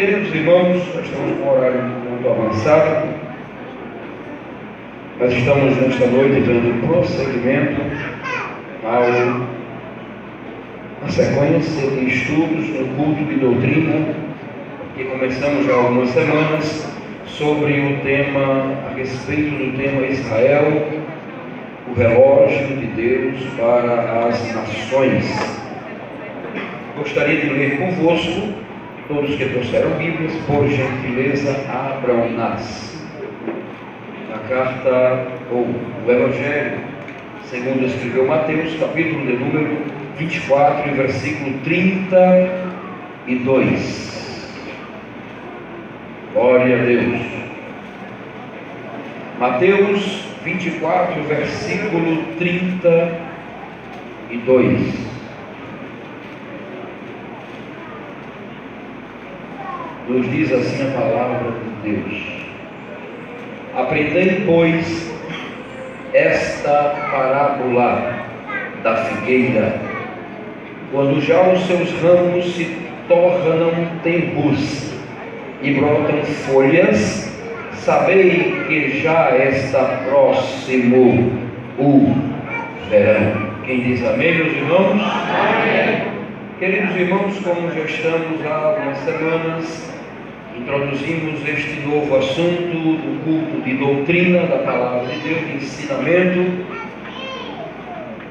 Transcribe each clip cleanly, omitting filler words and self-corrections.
Queridos irmãos, nós estamos com um horário muito avançado. Nós estamos nesta noite dando prosseguimento à sequência de estudos no culto de doutrina que começamos já há algumas semanas sobre o tema, a respeito do tema Israel, o relógio de Deus para as nações. Gostaria de ler convosco, todos que trouxeram Bíblias, por gentileza, abram na carta, ou o Evangelho, segundo escreveu Mateus, capítulo de número 24, versículo 32. Glória a Deus. Mateus 24, versículo 32. Nos diz assim a palavra de Deus: aprendei, pois, esta parábola da figueira. Quando já os seus ramos se tornam tenros e brotam folhas, sabei que já está próximo o verão. Quem diz amém, meus irmãos? Amém. Queridos irmãos, como já estamos há algumas semanas, introduzimos este novo assunto do culto de doutrina da palavra de Deus, de ensinamento,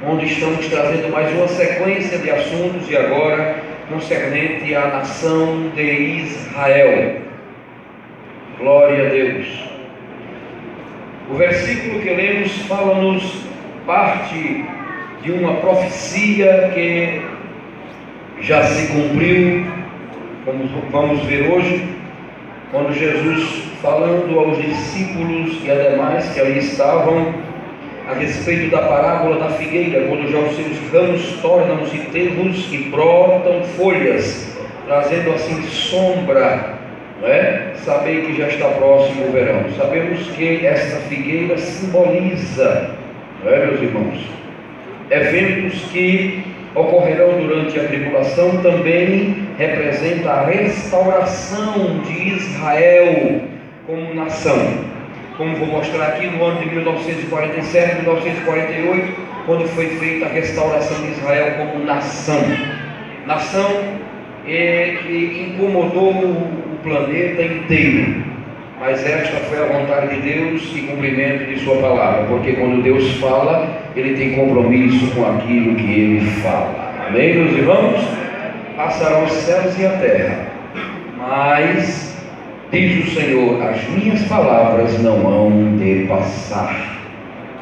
onde estamos trazendo mais uma sequência de assuntos, e agora concernente à nação de Israel. Glória a Deus. O versículo que lemos fala-nos parte de uma profecia que já se cumpriu, como vamos ver hoje, quando Jesus, falando aos discípulos e ademais que ali estavam, a respeito da parábola da figueira, quando já os seus ramos tornam-se tenros e brotam folhas, trazendo assim sombra, não é? Sabei que já está próximo o verão. Sabemos que esta figueira simboliza, não é, meus irmãos, eventos que ocorrerão durante a tribulação. Também representa a restauração de Israel como nação, como vou mostrar aqui no ano de 1947, 1948, quando foi feita a restauração de Israel como nação que incomodou o planeta inteiro, mas esta foi a vontade de Deus e cumprimento de sua palavra, porque quando Deus fala, Ele tem compromisso com aquilo que Ele fala. Amém, meus irmãos? Passarão os céus e a terra, mas, diz o Senhor, as minhas palavras não hão de passar.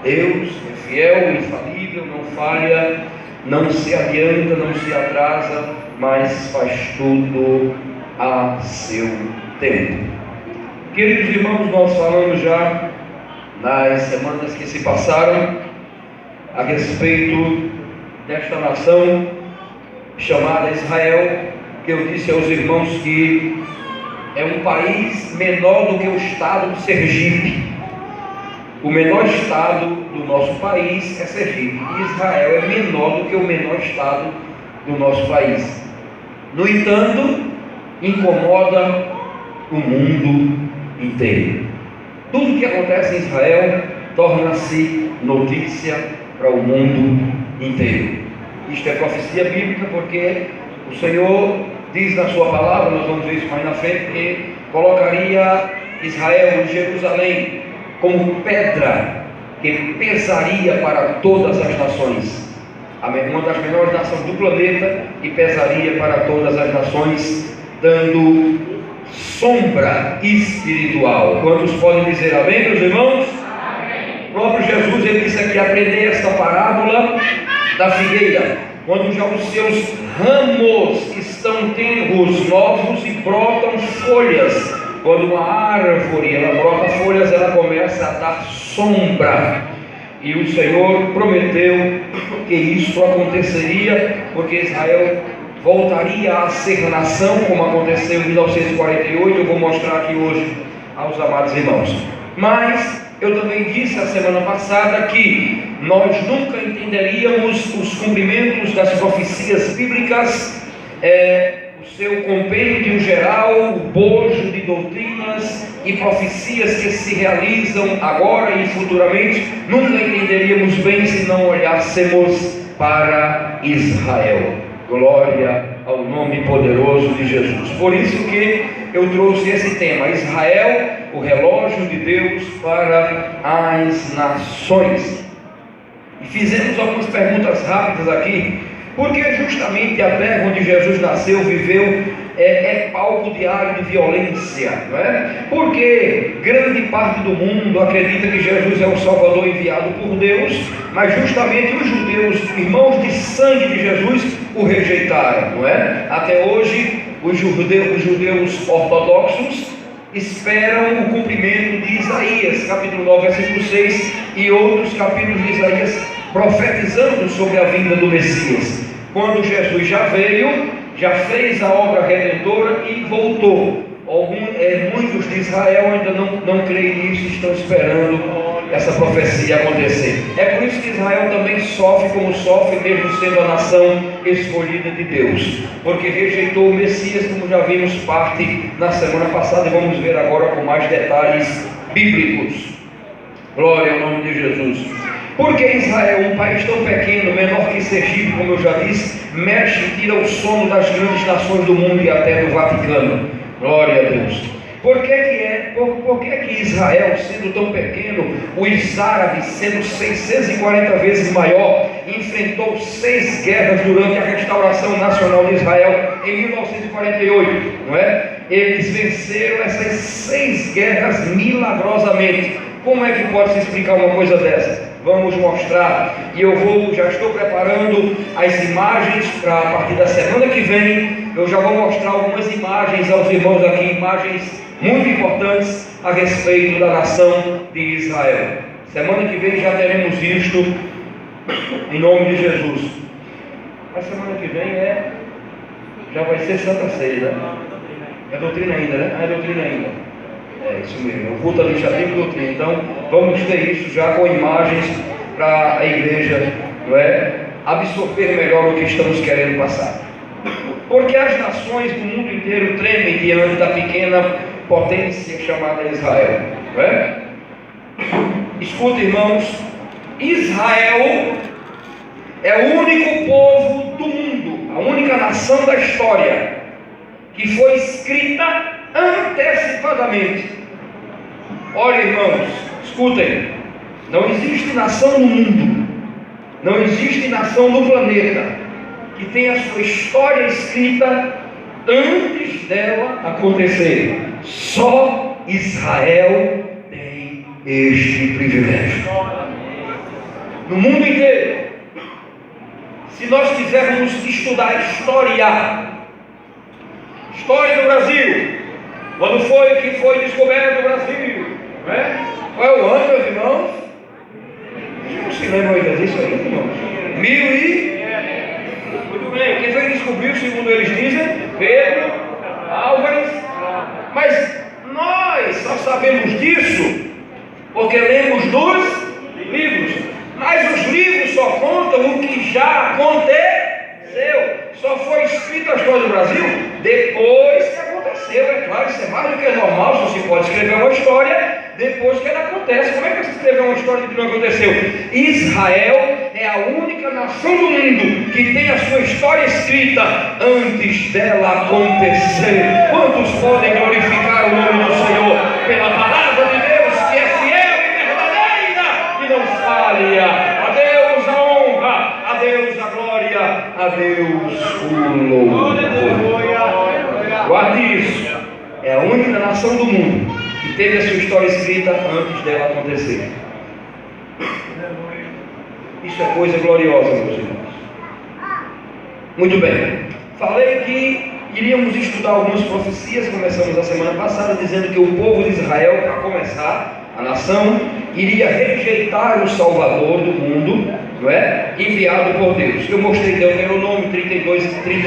Deus é fiel, infalível, não falha, não se adianta, não se atrasa, mas faz tudo a seu tempo. Queridos irmãos, nós falamos já nas semanas que se passaram a respeito desta nação chamada Israel, que eu disse aos irmãos que é um país menor do que o estado de Sergipe. O menor estado do nosso país é Sergipe, e Israel é menor do que o menor estado do nosso país. No entanto, incomoda o mundo inteiro. Tudo que acontece em Israel torna-se notícia para o mundo inteiro. Isto é profecia bíblica, porque o Senhor diz na sua palavra, nós vamos ver isso mais na frente, que colocaria Israel em Jerusalém como pedra que pesaria para todas as nações, uma das menores nações do planeta, e pesaria para todas as nações, dando sombra espiritual. Quantos podem dizer amém, meus irmãos? Amém. O próprio Jesus, ele disse aqui: aprender esta parábola da figueira. Quando já os seus ramos estão tenros, novos, e brotam folhas. Quando uma árvore ela brota folhas, ela começa a dar sombra. E o Senhor prometeu que isso aconteceria, porque Israel voltaria a ser nação, como aconteceu em 1948. Eu vou mostrar aqui hoje aos amados irmãos. Mas eu também disse a semana passada que nós nunca entenderíamos os cumprimentos das profecias bíblicas, o seu compêndio geral, o bojo de doutrinas e profecias que se realizam agora e futuramente, nunca entenderíamos bem se não olhássemos para Israel. Glória ao nome poderoso de Jesus. Por isso que eu trouxe esse tema: Israel, o relógio de Deus para as nações. E fizemos algumas perguntas rápidas aqui, porque justamente a terra onde Jesus nasceu, viveu, é palco diário de violência, não é? Porque grande parte do mundo acredita que Jesus é o Salvador enviado por Deus, mas justamente os judeus, irmãos de sangue de Jesus, o rejeitaram, não é? Até hoje, os judeus ortodoxos esperam o cumprimento de Isaías, capítulo 9, versículo 6, e outros capítulos de Isaías profetizando sobre a vinda do Messias. Quando Jesus já veio, já fez a obra redentora e voltou. Muitos de Israel ainda não creem nisso, estão esperando essa profecia acontecer. É por isso que Israel também sofre como sofre, mesmo sendo a nação escolhida de Deus, porque rejeitou o Messias, como já vimos parte na semana passada, e vamos ver agora com mais detalhes bíblicos. Glória ao nome de Jesus. Porque Israel, um país tão pequeno, menor que Sergipe, como eu já disse, mexe e tira o sono das grandes nações do mundo e até do Vaticano. Glória a Deus. Por que Israel, sendo tão pequeno, os árabes, sendo 640 vezes maior, enfrentou 6 guerras durante a restauração nacional de Israel em 1948, não é? Eles venceram essas 6 guerras milagrosamente. Como é que pode se explicar uma coisa dessa? Vamos mostrar, e já estou preparando as imagens para a partir da semana que vem. Eu já vou mostrar algumas imagens aos irmãos aqui, imagens muito importantes a respeito da nação de Israel. Semana que vem já teremos visto, em nome de Jesus. A semana que vem já vai ser Santa Ceia, né? É doutrina ainda, né? É doutrina ainda. É isso mesmo, o culto administrativo e doutrina. Então, vamos ter isso já com imagens para a igreja, não é? Absorver melhor o que estamos querendo passar. Porque as nações do mundo inteiro tremem diante da pequena potência chamada Israel, não é? Escuta, irmãos, Israel é o único povo do mundo, a única nação da história que foi escrita antecipadamente. Olha, irmãos, escutem, não existe nação no mundo, não existe nação no planeta que tenha a sua história escrita antes dela acontecer. Só Israel tem este privilégio. No mundo inteiro, se nós quisermos estudar a história do Brasil, quando foi que foi descoberto o Brasil, não é? Qual é o ano, meus irmãos? Vocês não se lembram ainda disso aí, irmãos? Muito bem, quem foi que descobriu, segundo eles dizem? Pedro Álvares. Mas nós só sabemos disso porque lemos dos livros. Mas os livros só contam o que já aconteceu. Só foi escrita a história do Brasil depois que aconteceu. É claro, isso é mais do que normal. Você pode escrever uma história depois que ela acontece. Como é que você escreveu uma história que não aconteceu? Israel é a única nação do mundo que tem a sua história escrita antes dela acontecer. Quantos podem glorificar o nome do Senhor pela palavra de Deus, que é fiel e verdadeira e não falha? A Deus a honra, a Deus a glória, a Deus o louvor. Guarde isso. É a única nação do mundo que teve a sua história escrita antes dela acontecer. Isso é coisa gloriosa, meus irmãos. Muito bem. Falei que iríamos estudar algumas profecias. Começamos a semana passada dizendo que o povo de Israel, para começar, a nação, iria rejeitar o Salvador do mundo, não é? Enviado por Deus. Eu mostrei Deuteronômio 32 e 15.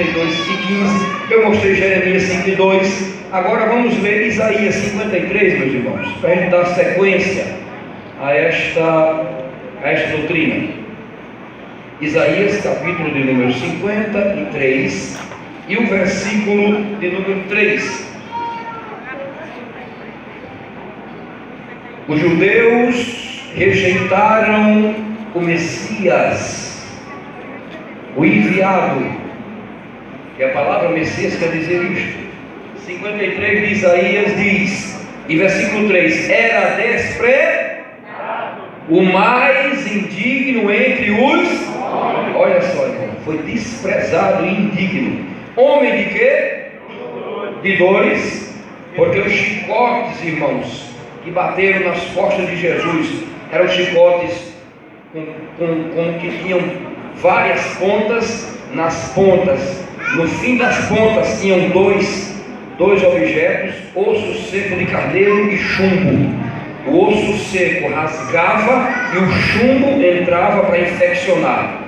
Eu mostrei Jeremias 5:2. Agora vamos ver Isaías 53, meus irmãos, para a gente dar sequência a esta doutrina. Isaías, capítulo de número 53, e o versículo de número 3. Os judeus rejeitaram o Messias, o enviado, que a palavra Messias quer dizer isto. 53 de Isaías diz, e versículo 3: era desprezado o mais indigno entre os... Olha só, irmão, foi desprezado e indigno. Homem de quê? De dores, porque os chicotes, irmãos, que bateram nas costas de Jesus, eram chicotes que tinham várias pontas. Nas pontas, no fim das pontas, tinham dois objetos: osso seco de carneiro e chumbo. O osso seco rasgava e o chumbo entrava para infeccionar.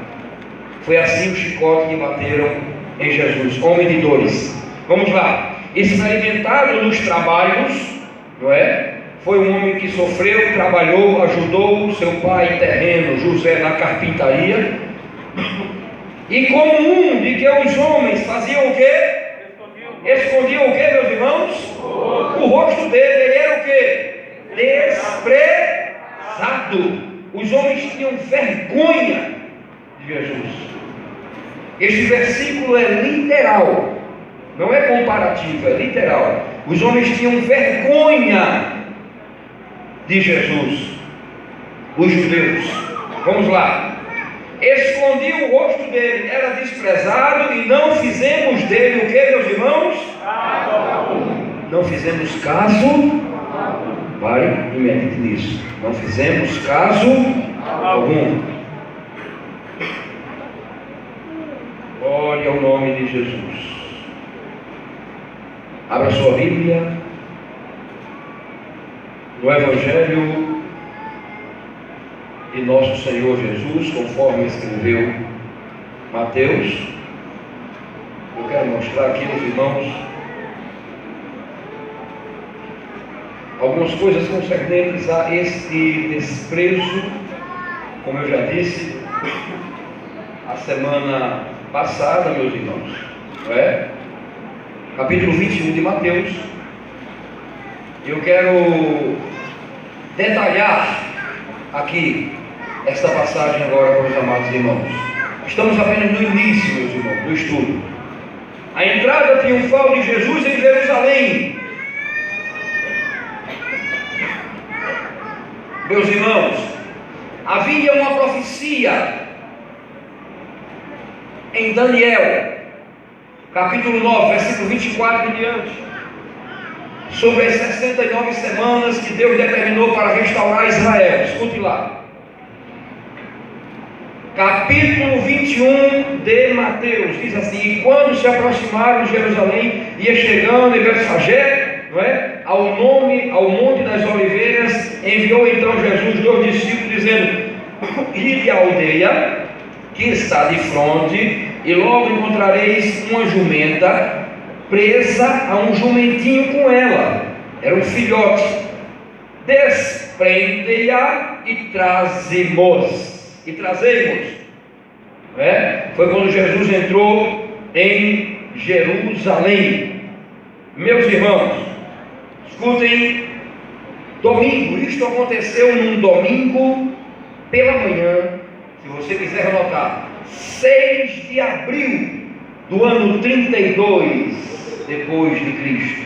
Foi assim o chicote que bateram em Jesus, homem de dores. Vamos lá. Experimentado nos trabalhos, não é? Foi um homem que sofreu, trabalhou, ajudou seu pai terreno, José, na carpintaria. E comum de que os homens faziam o quê? Escondiam o quê, meus irmãos? O rosto dele. Ele era o quê? Desprezado. Os homens tinham vergonha de Jesus. Este versículo é literal, não é comparativo, é literal. Os homens tinham vergonha de Jesus, os judeus. Vamos lá. Escondiam o rosto dele, era desprezado, e não fizemos dele o que, meus irmãos? Não fizemos caso. Pare e medite nisso. Não fizemos caso algum. Olha o nome de Jesus. Abra sua Bíblia no Evangelho de nosso Senhor Jesus, conforme escreveu Mateus. Eu quero mostrar aqui aos irmãos algumas coisas concernentes a este desprezo, como eu já disse a semana passada, meus irmãos, não é? Capítulo 21 de Mateus. Eu quero detalhar aqui esta passagem agora para os amados irmãos. Estamos apenas no início, meus irmãos, do estudo. A entrada triunfal de Jesus em Jerusalém. Meus irmãos, havia uma profecia em Daniel, capítulo 9, versículo 24 em diante, sobre as 69 semanas que Deus determinou para restaurar Israel. Escute lá. Capítulo 21 de Mateus diz assim: e quando se aproximaram de Jerusalém, ia chegando em Betfagé, não é? ao Monte das Oliveiras, enviou então Jesus 2 discípulos, dizendo: ide à aldeia que está de fronte, e logo encontrareis uma jumenta presa a um jumentinho com ela. Era um filhote. Desprende-a e trazemos. Foi quando Jesus entrou em Jerusalém. Meus irmãos, escutem. Domingo, isto aconteceu num domingo pela manhã. Se você quiser anotar, 6 de abril do ano 32 depois de Cristo.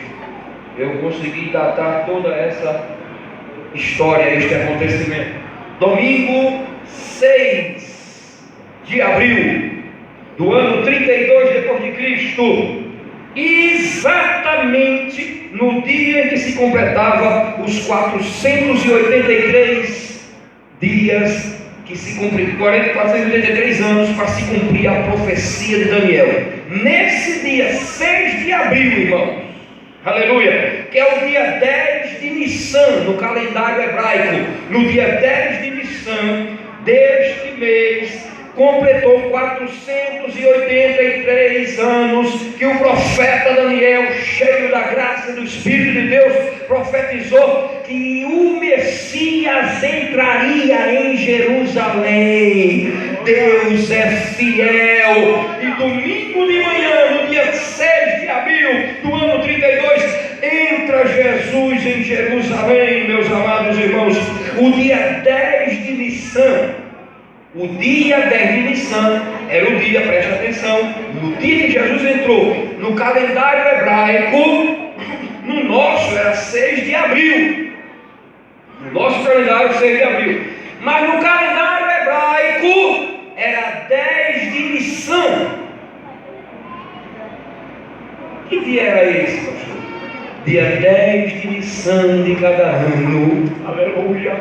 Eu consegui datar toda essa história, este acontecimento. Domingo 6 de abril do ano 32 depois de Cristo, exatamente no dia em que se completava os 483 dias que se cumpriu, 483 anos para se cumprir a profecia de Daniel. Nesse dia 6 de abril, irmãos, aleluia, que é o dia 10 de Nissan no calendário hebraico, no dia 10 de Nissan deste mês, completou 483 anos que o profeta Daniel, cheio da graça do Espírito de Deus, profetizou que o Messias entraria em Jerusalém. Deus é fiel. E domingo de manhã, no dia 6 de abril do ano 32, entra Jesus em Jerusalém, meus amados irmãos. O dia 10 de Nissan, o dia 10 de Nissan era o dia, preste atenção, no dia que Jesus entrou. No calendário hebraico, no nosso era 6 de abril. No nosso calendário, 6 de abril. Mas no calendário hebraico, era 10 de Nissan. Que dia era esse, pastor? Dia 10 de Nissan de cada ano. Aleluia.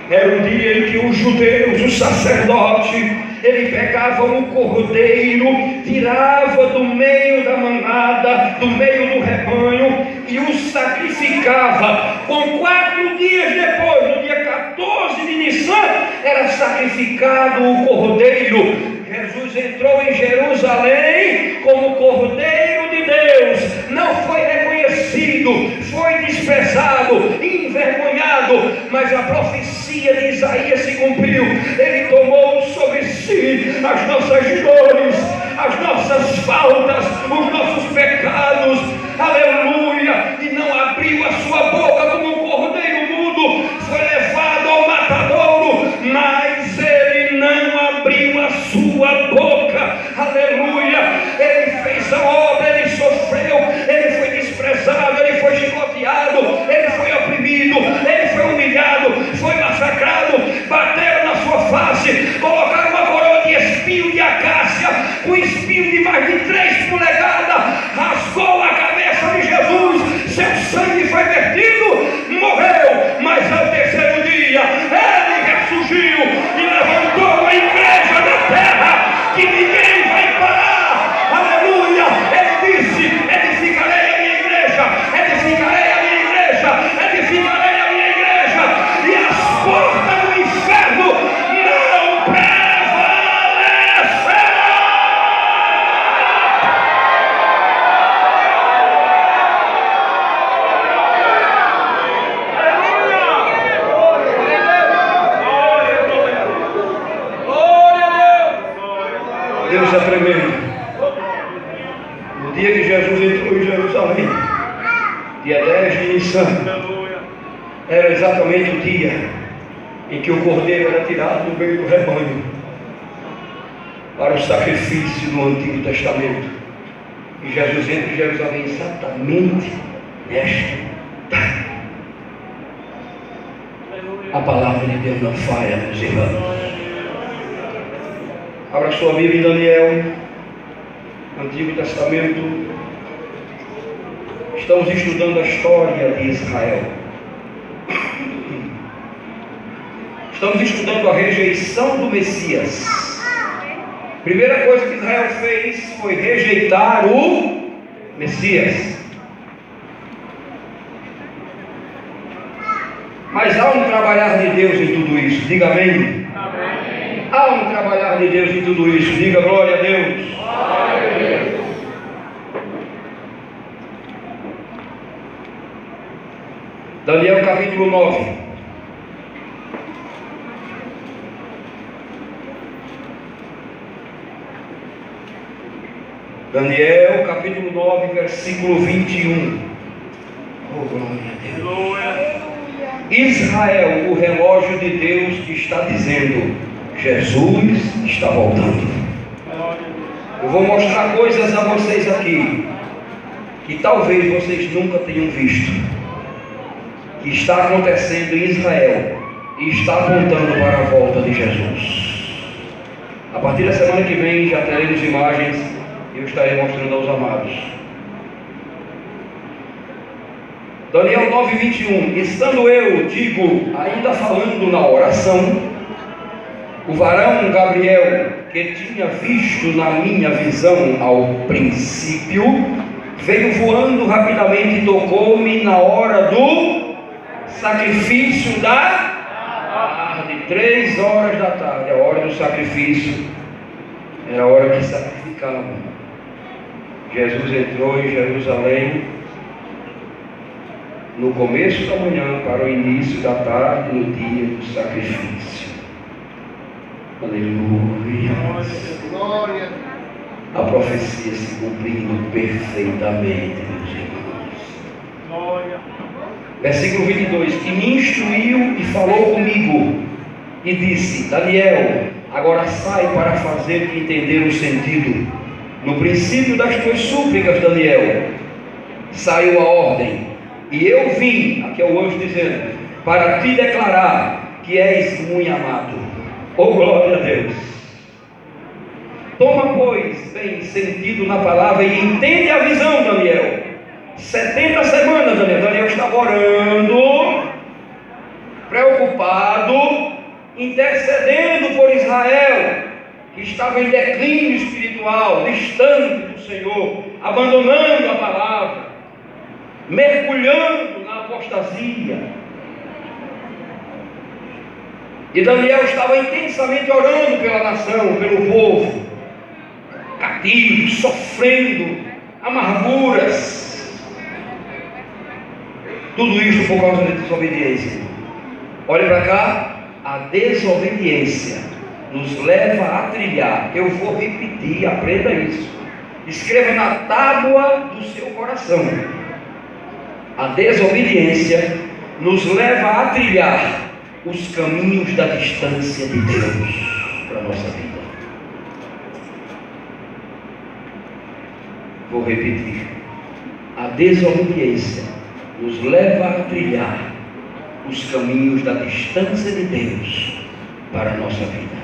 Era um dia em que os judeus, o sacerdote, ele pegava o cordeiro, tirava do meio da manada, do meio do rebanho, e o sacrificava. Com 4 dias depois, no dia 14 de Nissan, era sacrificado o cordeiro. Jesus entrou em Jerusalém como Cordeiro de Deus. Não foi reconhecido, foi desprezado, envergonhado, mas a profecia de Isaías se cumpriu. Ele tomou sobre si as nossas dores, as nossas faltas, os nossos pecados. Aleluia! E não abriu a sua boca como um cordeiro mudo. Foi levado ao matadouro, mas ele não abriu a sua boca. Aleluia! Ele fez a obra, ele sofreu, ele foi desprezado, ele foi chicoteado, ele foi oprimido, ele foi humilhado, foi massacrado. Bateram na sua face, colocaram uma coroa de espinho de acácia, com espinho de mais de 3 polegadas, rasgou a cabeça de Jesus, seu sangue foi vertido, morreu, mas ao terceiro dia ele ressurgiu e levantou a igreja da terra, que ninguém vai parar. Aleluia! Ele disse: edificarei a minha igreja, edificarei a minha igreja, edificarei a minha igreja, e as portas do inferno não prevalecerão. Deus é tremendo. No dia que Jesus entrou em Jerusalém, dia 10 de Nissan, era exatamente o dia em que o cordeiro era tirado do meio do rebanho para o sacrifício do Antigo Testamento. E Jesus entra em Jerusalém exatamente nesta tarde. A palavra de Deus não falha, meus irmãos. Abra sua Bíblia em Daniel, Antigo Testamento. Estamos estudando a história de Israel. Estamos estudando a rejeição do Messias. Primeira coisa que Israel fez foi rejeitar o Messias. Mas há um trabalhar de Deus em tudo isso. Diga amém. Há um trabalhar de Deus em tudo isso. Diga glória a Deus. Glória a Deus. Daniel capítulo 9. Daniel capítulo 9, versículo 21. Oh, glória a Deus. Israel, o relógio de Deus te está dizendo: Jesus está voltando. Eu vou mostrar coisas a vocês aqui que talvez vocês nunca tenham visto, que está acontecendo em Israel e está apontando para a volta de Jesus. A partir da semana que vem já teremos imagens e eu estarei mostrando aos amados. Daniel 9, 21. Estando eu, digo, ainda falando na oração, o varão Gabriel, que tinha visto na minha visão ao princípio, veio voando rapidamente e tocou-me na hora do sacrifício da tarde, 3 horas da tarde, a hora do sacrifício, era a hora que sacrificavam. Jesus entrou em Jerusalém no começo da manhã para o início da tarde, no dia do sacrifício. Aleluia. Glória. A profecia se cumprindo perfeitamente, meus irmãos. Glória. Versículo 22. E me instruiu e falou comigo e disse: Daniel, agora sai para fazer-te entender o sentido. No princípio das tuas súplicas, Daniel, saiu a ordem, e eu vim, aqui é o anjo dizendo, para te declarar que és muito amado. Oh, glória a Deus! Toma, pois, bem sentido na palavra e entende a visão, Daniel. 70 semanas, Daniel estava orando, preocupado, intercedendo por Israel, que estava em declínio espiritual, distante do Senhor, abandonando a palavra, mergulhando na apostasia. E Daniel estava intensamente orando pela nação, pelo povo, cativo, sofrendo amarguras. Tudo isso por causa da desobediência. Olhe para cá, a desobediência nos leva a trilhar. Eu vou repetir, aprenda isso. Escreva na tábua do seu coração. A desobediência nos leva a trilhar os caminhos da distância de Deus para a nossa vida. Vou repetir. A desobediência nos leva a trilhar os caminhos da distância de Deus para a nossa vida.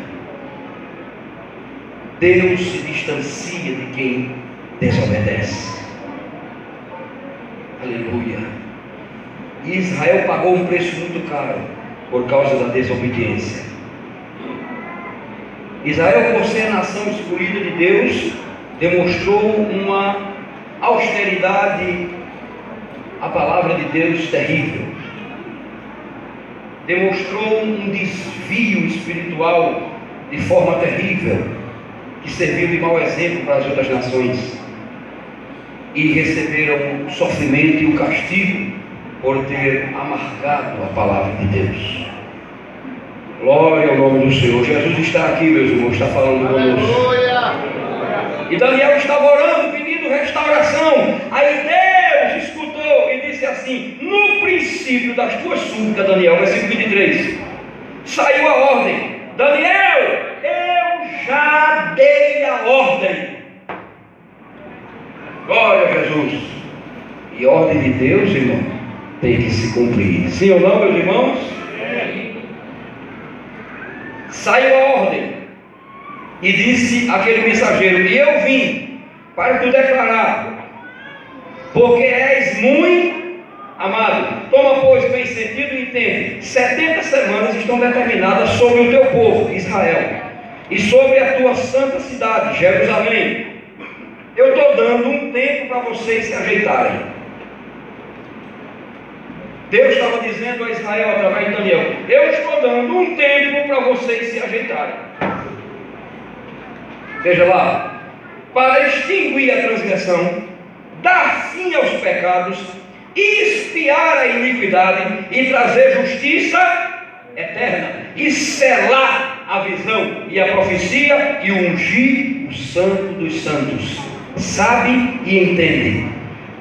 Deus se distancia de quem desobedece. Aleluia. E Israel pagou um preço muito caro por causa da desobediência. Israel, por ser a nação escolhida de Deus, demonstrou uma austeridade à palavra de Deus terrível. Demonstrou um desvio espiritual de forma terrível, que serviu de mau exemplo para as outras nações, e receberam o sofrimento e o castigo por ter amargado a palavra de Deus. Glória ao nome do Senhor. Jesus está aqui, meus irmãos, está falando conosco. E Daniel estava orando, pedindo restauração. Aí Deus escutou e disse assim: no princípio das tuas súplicas, Daniel, versículo 23, saiu a ordem. Daniel, eu já dei a ordem. Glória a Jesus. E a ordem de Deus, irmão, tem que se cumprir. Sim ou não, meus irmãos? Sim. Saiu a ordem. E disse aquele mensageiro: e eu vim para te declarar, porque és muito amado. Toma, pois, bem sentido e entende. 70 semanas estão determinadas sobre o teu povo, Israel, e sobre a tua santa cidade, Jerusalém. Eu estou dando um tempo para vocês se ajeitarem. Deus estava dizendo a Israel através de Daniel: eu estou dando um tempo para vocês se ajeitarem. Veja lá, para extinguir a transgressão, dar fim aos pecados, expiar a iniquidade e trazer justiça eterna, e selar a visão e a profecia, e ungir o santo dos santos. Sabe e entende,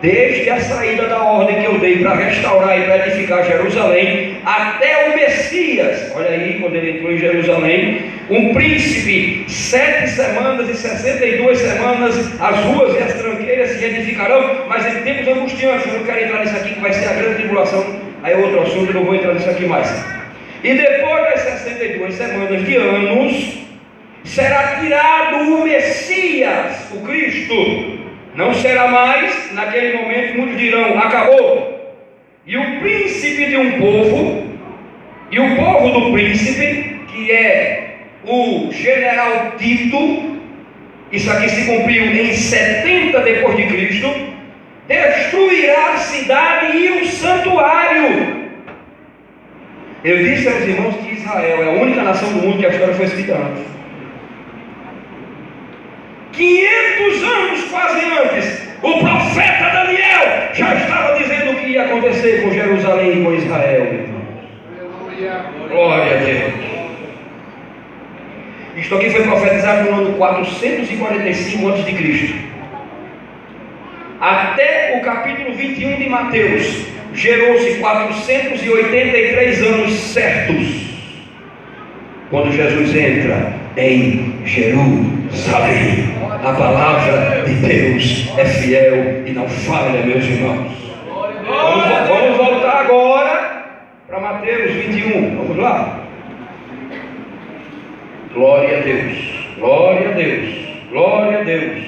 desde a saída da ordem que eu dei para restaurar e para edificar Jerusalém, até o Messias. Olha aí, quando ele entrou em Jerusalém, um príncipe, 7 semanas e 62 semanas, as ruas e as tranqueiras se edificarão, mas em tempos angustiantes. Eu não quero entrar nisso aqui, que vai ser a grande tribulação. Aí é outro assunto, eu não vou entrar nisso aqui mais. E depois das 62 semanas de anos, será tirado o Messias, o Cristo. Não será mais, naquele momento muitos dirão: acabou. E o príncipe de um povo, e o povo do príncipe, que é o general Tito, isso aqui se cumpriu em 70 depois de Cristo, destruirá a cidade e o santuário. Eu disse aos irmãos que Israel é a única nação do mundo que a história foi escrita antes. 500 anos quase antes, o profeta Daniel já estava dizendo o que ia acontecer com Jerusalém e com Israel, irmãos. Glória a Deus. Isto aqui foi profetizado no ano 445 a.C. Até o capítulo 21 de Mateus, gerou-se 483 anos certos, quando Jesus entra em Jerusalém. A palavra de Deus é fiel e não falha, meus irmãos. Vamos voltar agora para Mateus 21. Vamos lá. Glória a Deus, glória a Deus, glória a Deus.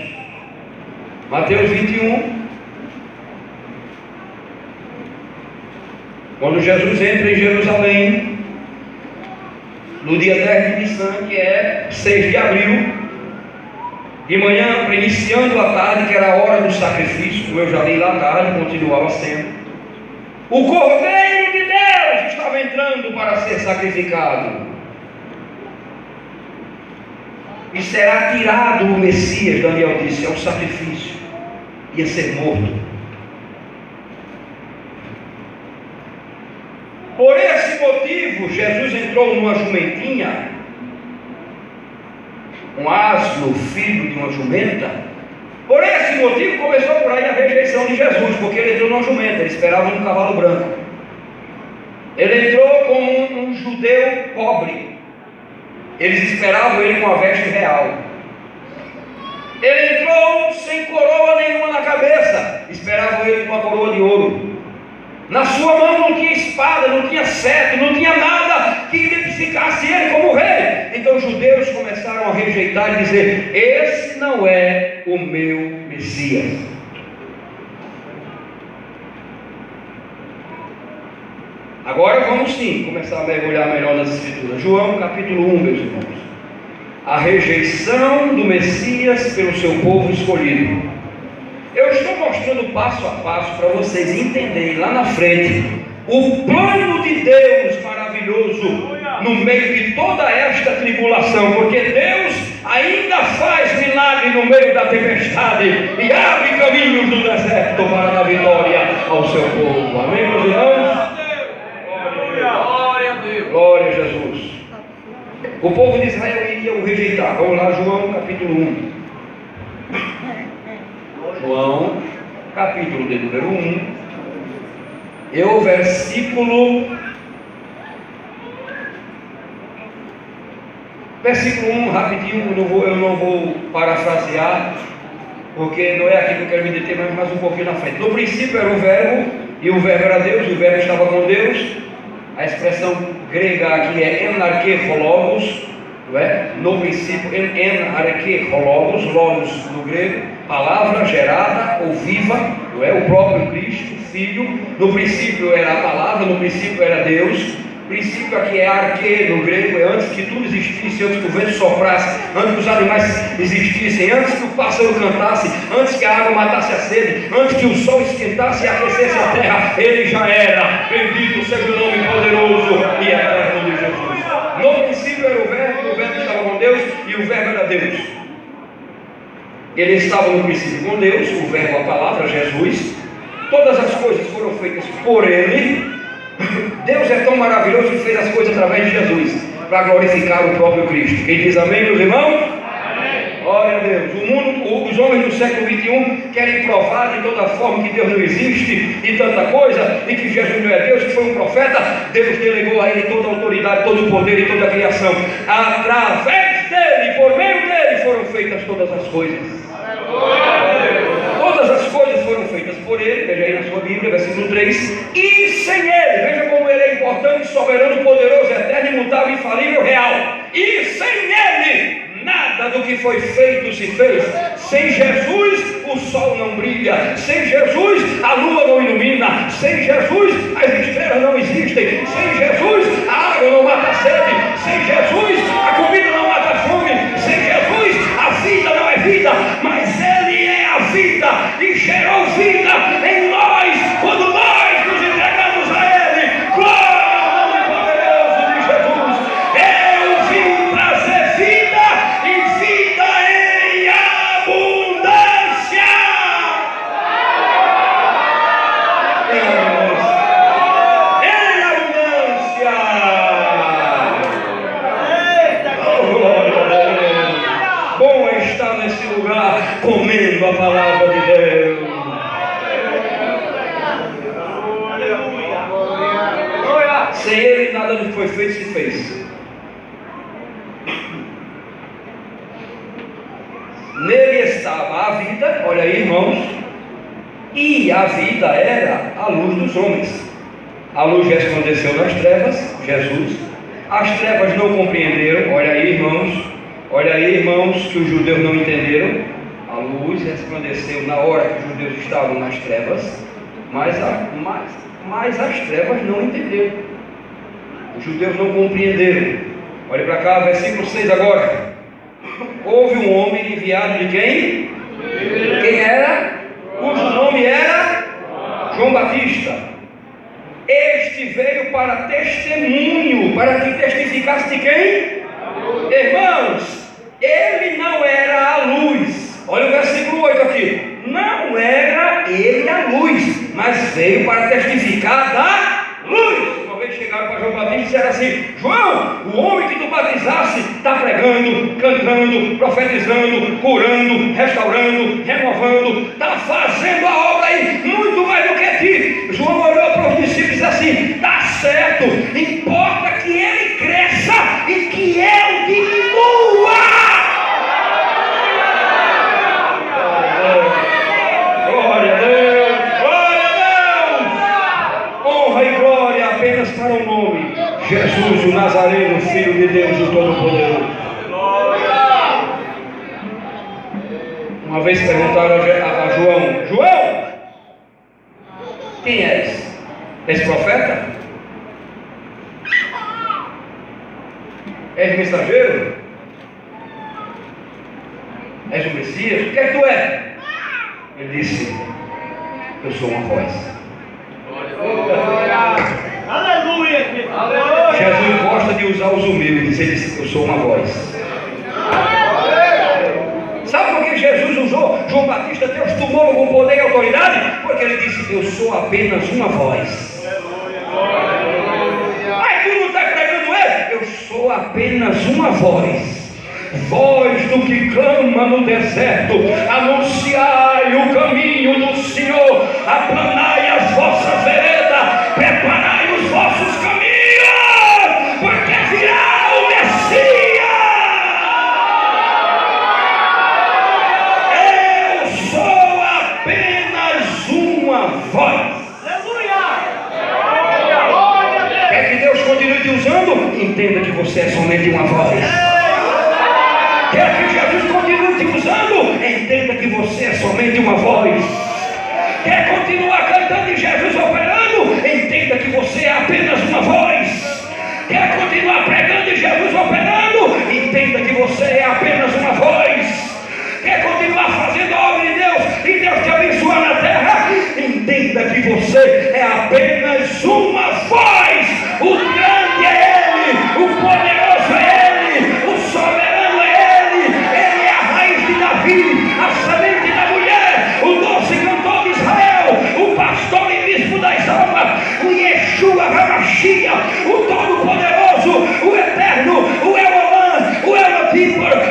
Mateus 21. Quando Jesus entra em Jerusalém, no dia 10 de Nissan, que é 6 de abril, de manhã, iniciando a tarde, que era a hora do sacrifício, como eu já li lá à tarde, continuava sendo, o Cordeiro de Deus estava entrando para ser sacrificado. E será tirado o Messias, Daniel disse, é um sacrifício, ia ser morto. Por esse motivo, Jesus entrou numa jumentinha, um asno, filho de uma jumenta. Por esse motivo, começou por aí a rejeição de Jesus, porque ele entrou numa jumenta, ele esperava um cavalo branco. Ele entrou como um judeu pobre. Eles esperavam ele com a veste real. Ele entrou sem coroa nenhuma na cabeça, esperavam ele com a coroa de ouro. Na sua mão não tinha espada, não tinha cetro, não tinha nada que identificasse ele como rei. Então os judeus começaram a rejeitar e dizer: esse não é o meu Messias. Agora vamos sim começar a mergulhar melhor nas Escrituras. João capítulo 1, meus irmãos. A rejeição do Messias pelo seu povo escolhido. Eu estou mostrando passo a passo para vocês entenderem lá na frente o plano de Deus maravilhoso no meio de toda esta tribulação, porque Deus ainda faz milagre no meio da tempestade e abre caminhos no deserto para dar vitória ao seu povo. Amém, meus irmãos? Glória a Deus. Glória a Jesus. O povo de Israel iria o rejeitar. Vamos lá, João capítulo 1. João, capítulo de número 1, e o versículo 1, rapidinho, eu não vou parafrasear, porque não é aqui que eu quero me deter, mas mais um pouquinho na frente. No princípio era o verbo, e o verbo era Deus, e o verbo estava com Deus. A expressão grega aqui é enarkehologos, não é? No princípio, enarkehologos, logos no grego, palavra gerada ou viva, não é? O próprio Cristo, Filho. No princípio era a palavra, no princípio era Deus. O princípio aqui é arque no grego, é antes que tudo existisse, antes que o vento soprasse, antes que os animais existissem, antes que o pássaro cantasse, antes que a água matasse a sede, antes que o sol esquentasse e aquecesse a terra, ele já era. Bendito seja o nome poderoso e eterno de Jesus. No princípio era o verbo estava com Deus e o verbo era Deus. Ele estava no princípio com Deus, o verbo, a palavra, Jesus. Todas as coisas foram feitas por ele. Deus é tão maravilhoso que fez as coisas através de Jesus, para glorificar o próprio Cristo. Quem diz amém, meus irmãos? Amém. Glória a Deus. Os homens do século 21 querem provar de toda forma que Deus não existe e tanta coisa, e que Jesus não é Deus, que foi um profeta. Deus delegou a ele toda a autoridade, todo o poder e toda a criação. Através dele, por meio dele, foram feitas todas as coisas. Todas as coisas foram feitas por ele, veja aí na sua Bíblia, versículo 3. E sem ele, veja como ele é importante, soberano, poderoso, eterno, imutável, infalível, real. E sem ele, nada do que foi feito se fez. Sem Jesus, o sol não brilha. Sem Jesus, a lua não ilumina. Sem Jesus, as estrelas não existem. Sem Jesus, a água não mata a sede. Sem Jesus, a comida não mata a fome. Sem Jesus, a vida não é vida, mas ele é a vida e gerou vida em nós quando nós nos entregamos a ele. Glória ao nome Sem ele nada do que foi feito se fez. Nele estava a vida, olha aí, irmãos, e a vida era a luz dos homens. A luz resplandeceu nas trevas, Jesus. As trevas não compreenderam, olha aí, irmãos, que os judeus não entenderam. A luz resplandeceu na hora que os judeus estavam nas trevas, mas as trevas não entenderam. Os judeus não compreenderam. Olha para cá, versículo 6 agora. Houve um homem enviado de quem? Quem era? Cujo nome era João Batista. Este veio para testemunho, para que testificasse de quem? Irmãos, ele não era a luz. Olha o versículo 8 aqui. Não era ele a luz, mas veio para testificar da luz. Uma vez chegaram para João Batista e disseram assim: João, o homem que tu batizasse está pregando, cantando, profetizando, curando, restaurando, renovando, está fazendo a obra aí muito mais do que ti. João olhou para os discípulos e disse assim: está certo, importa que ele cresça e que eu diminua. Glória a Deus, glória a Deus. Honra e glória apenas para o nome Jesus, o Nazareno, Filho de Deus, o Todo-Poderoso. Uma vez perguntaram a João: João, quem és? És profeta? És mensageiro? És o Messias? O que é que tu é? Ele disse: eu sou uma voz. Aleluia! Jesus gosta de usar os humildes. Ele disse: eu sou uma voz. Sabe por que Jesus usou João Batista, Deus tomou com poder e autoridade? Porque ele disse: eu sou apenas uma voz. Mas tu não está pregando ele? Eu sou apenas uma voz. Voz do que clama no deserto, anunciai o caminho do Senhor, aplanai as vossas veredas, preparai os vossos caminhos, porque virá o Messias. Eu sou apenas uma voz. Quer que Deus continue te usando? Entenda que você é somente uma voz. Quer que Jesus continue te usando? Entenda que você é somente uma voz. Quer continuar cantando e Jesus operando? Entenda que você é apenas uma voz. Quer continuar pregando e Jesus operando? Entenda que você é apenas uma voz. Quer continuar fazendo a obra de Deus e Deus te abençoar na terra? Entenda que você é apenas uma voz. O grande é Ele, o poderoso é Ele, o soberano é Ele. Ele é a raiz de Davi, a semente da mulher, o doce cantor de Israel, o pastor e bispo das almas, o Yeshua HaMashiach, o todo-poderoso, o eterno, o Elohim, o Elohim,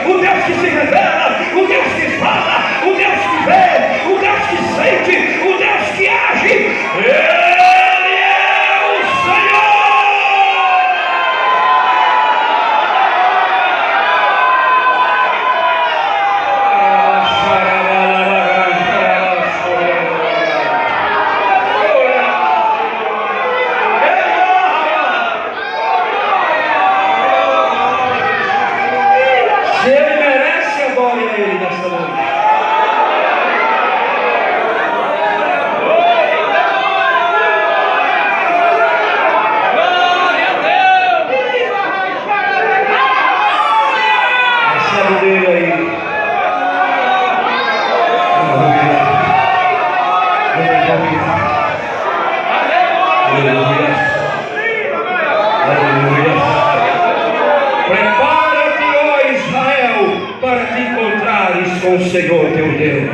o Deus que se revela, o Deus que fala, o Deus que vê, o Deus que sente, o Deus que age. Ele é o Senhor. Se ele merece, adore a Ele nessa noite. Recebe dele aí. Aleluia. Aleluia. Aleluia. Prepara-te, ó Israel, para te encontrares com o Senhor teu Deus.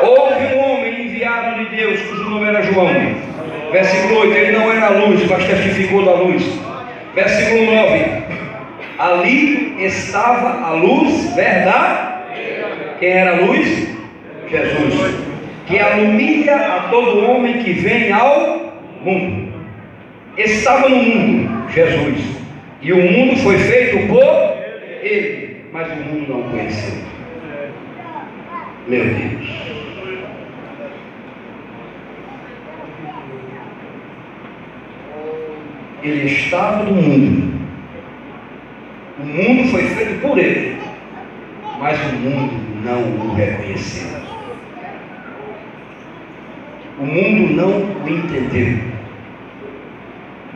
Houve um homem enviado de Deus, cujo nome era João. Versículo 8, ele não era a luz, mas testificou da luz. Versículo 9, ali estava a luz verdadeira. Quem era a luz? Jesus, que alumbra a todo homem que vem ao mundo. Estava no mundo, Jesus, e o mundo foi feito por Ele, mas o mundo não o conheceu. Meu Deus. Ele estava no mundo. O mundo foi feito por Ele, mas o mundo não o reconheceu. O mundo não o entendeu.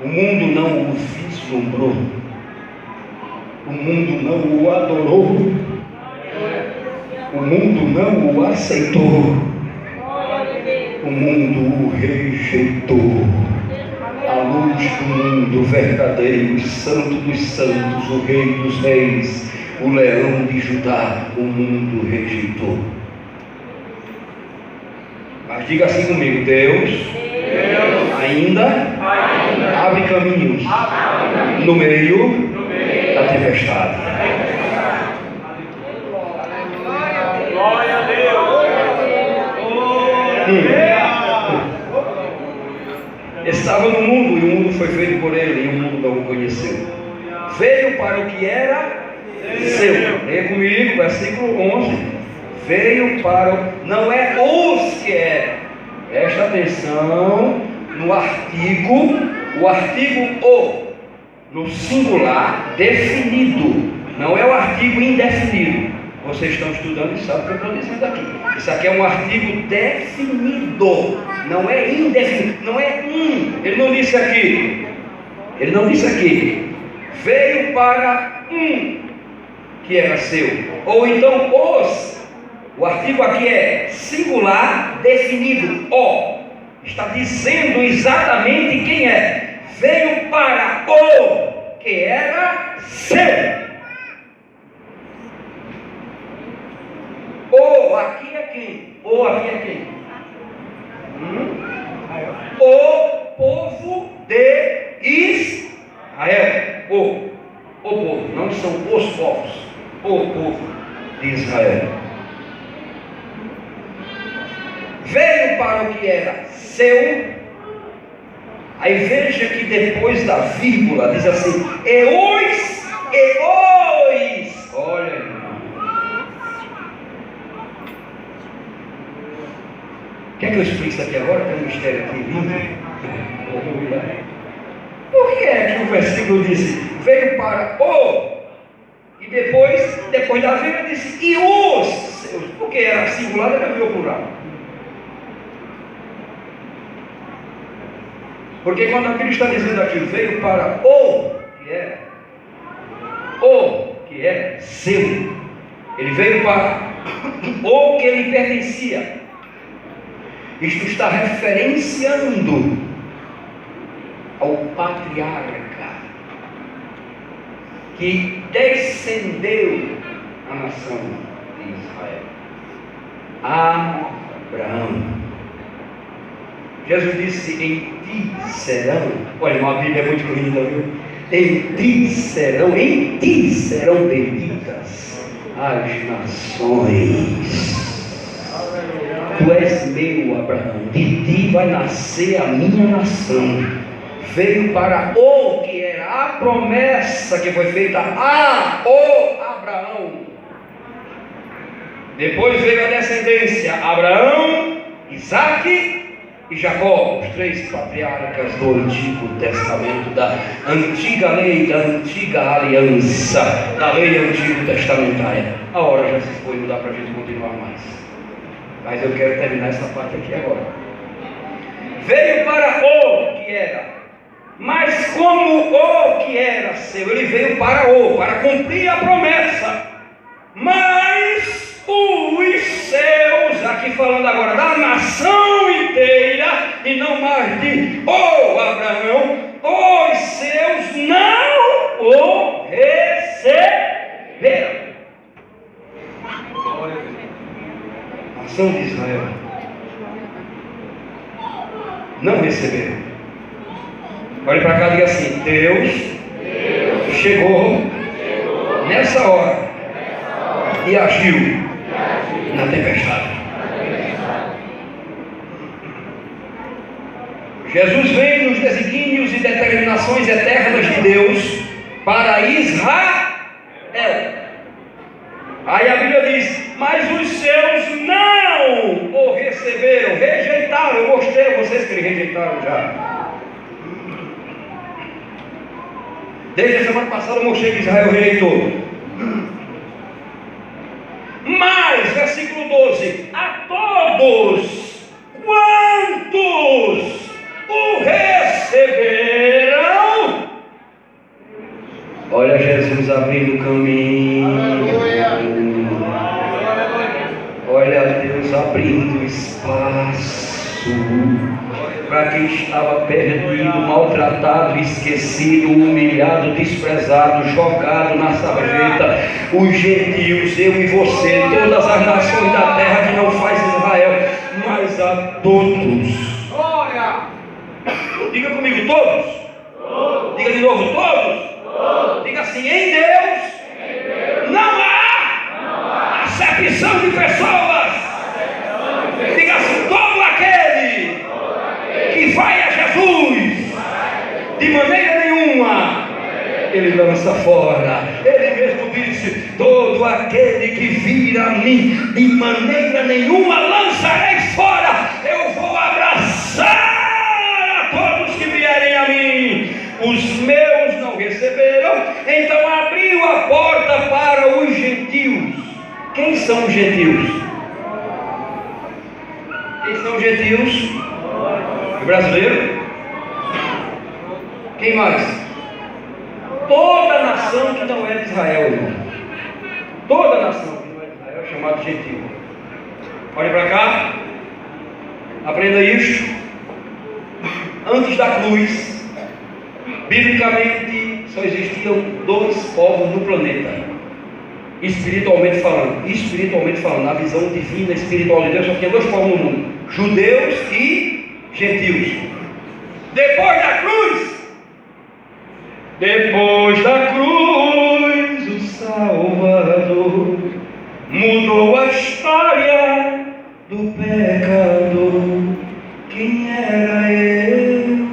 O mundo não o vislumbrou. O mundo não o adorou. O mundo não o aceitou. O mundo o rejeitou. A luz do mundo verdadeiro, santo dos santos, o rei dos reis, o leão de Judá, o mundo rejeitou. Mas diga assim comigo: Deus ainda abre caminhos no meio da tempestade. Glória a Deus. Estava no mundo e o mundo foi feito por Ele e o mundo não o conheceu. Veio para o que era seu. Leia comigo, versículo 11. Veio para não é os que eram. Presta atenção no artigo, o artigo o, no singular definido. Não é o artigo indefinido. Vocês estão estudando e sabem o que eu estou dizendo aqui. Isso aqui é um artigo definido, não é indefinido, não é Ele não disse aqui. Ele não disse aqui. Veio para que era seu. Ou então os. O artigo aqui é singular definido. Está dizendo exatamente quem é. Veio para o que era seu. O aqui é quem? O aqui é quem? O povo de Israel. O povo, não são os povos. O povo de Israel. Veio para o que era seu. Aí veja que depois da vírgula diz assim: eois. Olha, irmão. Quer que eu explique isso aqui agora? Tem um mistério aqui lindo. Por que é que o versículo disse: veio para o, e depois da vírgula disse: e os seus? Porque era singular, era o plural. Porque quando a Bíblia está dizendo aqui: veio para o que era seu, ele veio para o que lhe pertencia. Isto está referenciando ao patriarca que descendeu a nação de Israel, Abraão. Jesus disse: em ti serão, olha, uma Bíblia é muito linda, viu? Em ti serão benditas as nações. Tu és meu, Abraão, de ti vai nascer a minha nação. Veio para o que era a promessa que foi feita a Abraão. Depois veio a descendência: Abraão, Isaque e Jacó, os 3 patriarcas do Antigo Testamento, da antiga lei, da antiga aliança, da lei antigo testamentária. A hora já se foi, não dá para a gente continuar mais. Mas eu quero terminar essa parte aqui agora. Veio para o que era, mas como o que era seu, ele veio para cumprir a promessa. Mas os seus, aqui falando agora da nação inteira, e não mais de Abraão, os seus não o receberam. Nação de Israel não receberam. Olhe para cá e diga assim: Deus chegou nessa hora e agiu na tempestade. Jesus vem nos desígnios e determinações eternas de Deus para Israel. Aí a Bíblia diz: mas os seus não o receberam, rejeitaram. Eu mostrei a vocês que eles rejeitaram já. Desde a semana passada eu mostrei que Israel rejeitou. Mas, versículo 12: a todos quantos o receberam, olha Jesus abrindo o caminho. Olha Deus abrindo espaço para quem estava perdido, maltratado, esquecido, humilhado, desprezado, jogado na sarjeta. Os gentios, eu e você, todas as nações da terra que não faz Israel, mas a todos. Diga comigo, todos. Diga de novo, todos. Diga assim: em Deus não há acepção de pessoas. Diga assim: todo aquele que vai a Jesus, de maneira nenhuma ele lança fora. Ele mesmo disse: todo aquele que vir a mim, de maneira nenhuma lançarei fora. Eu vou abraçar a todos que vierem a mim. Os meus não receberam, então abriu a porta para os gentios. Quem são os gentios? Quem são os gentios? O brasileiro? Quem mais? Toda nação que não é de Israel, irmão. Toda nação que não é de Israel é chamada gentio. Olhe para cá. Aprenda isto. Antes da cruz, biblicamente só existiam dois povos no planeta. Espiritualmente falando, na visão divina espiritual de Deus, só tinha dois povos no mundo: judeus e gentios. Depois da cruz, o Salvador mudou a história do pecador. Quem era eu,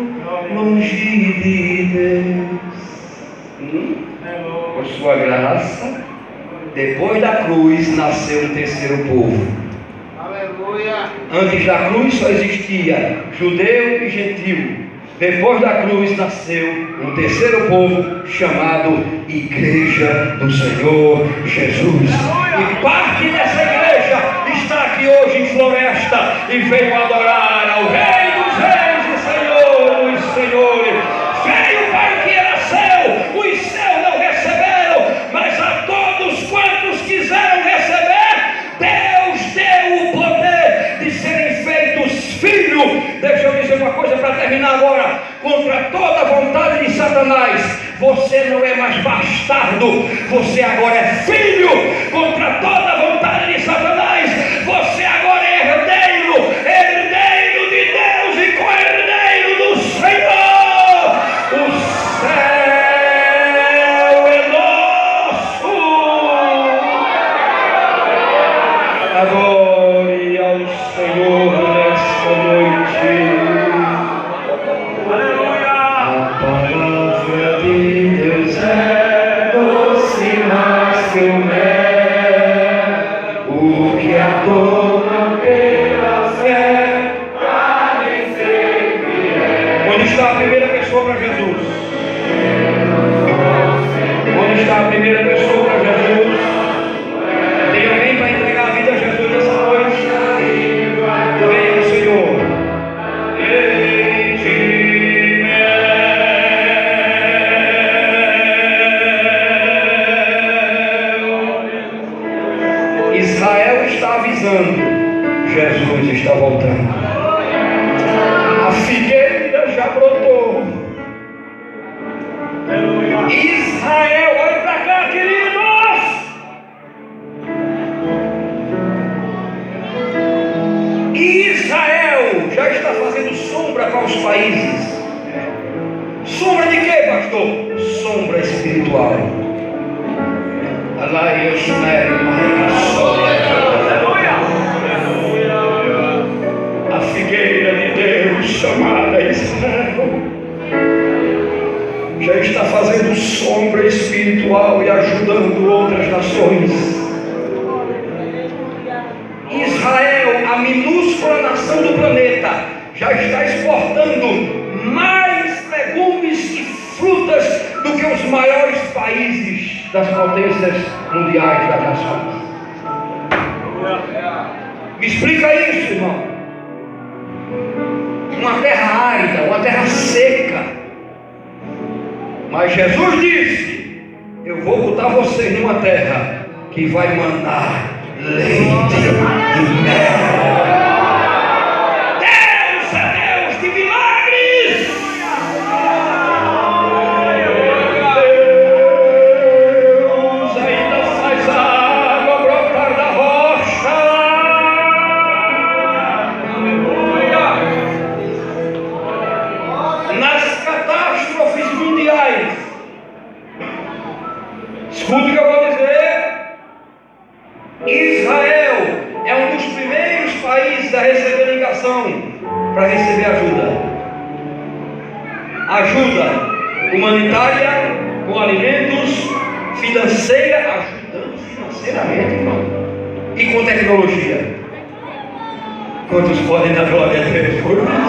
longe de Deus? Por sua graça, depois da cruz nasceu um terceiro povo. Aleluia. Antes da cruz só existia judeu e gentio. Depois da cruz nasceu um terceiro povo chamado Igreja do Senhor Jesus. E parte dessa igreja está aqui hoje em Floresta e veio adorar ao Rei dos Reis e Senhor dos Senhores. Veio para o que era seu, os seus não receberam, mas a todos quantos quiseram receber, Deus deu o poder de serem feitos filhos. Deixa eu dizer uma coisa para terminar agora. Contra toda a vontade de Satanás, você não é mais bastardo, você agora é filho. Contra toda a vontade de Satanás, você agora é herdeiro de Deus e co-herdeiro do Senhor. O céu é nosso. Adore ao Senhor nesta noite. Jesus está voltando. A figueira já brotou. Israel, olha para cá, queridos. Israel já está fazendo sombra para os países. Sombra de quê, pastor? Sombra espiritual. A figueira de Deus chamada Israel minúscula nação do planeta já está exportando mais legumes e frutas do que os maiores países das potências mundiais das nações. Me explica isso, irmão. Uma terra árida, uma terra seca. Mas Jesus disse: eu vou botar vocês numa terra que vai mandar leite e mel. Deus é Deus de milagres. Deus ainda faz a água brotar da rocha. Nas catástrofes mundiais, escute o que eu vou dizer. Israel é um dos primeiros países a receber ligação para receber ajuda. Ajuda humanitária, com alimentos, financeira, ajudando financeiramente, irmão, e com tecnologia. Quantos podem dar glória a Deus por isso?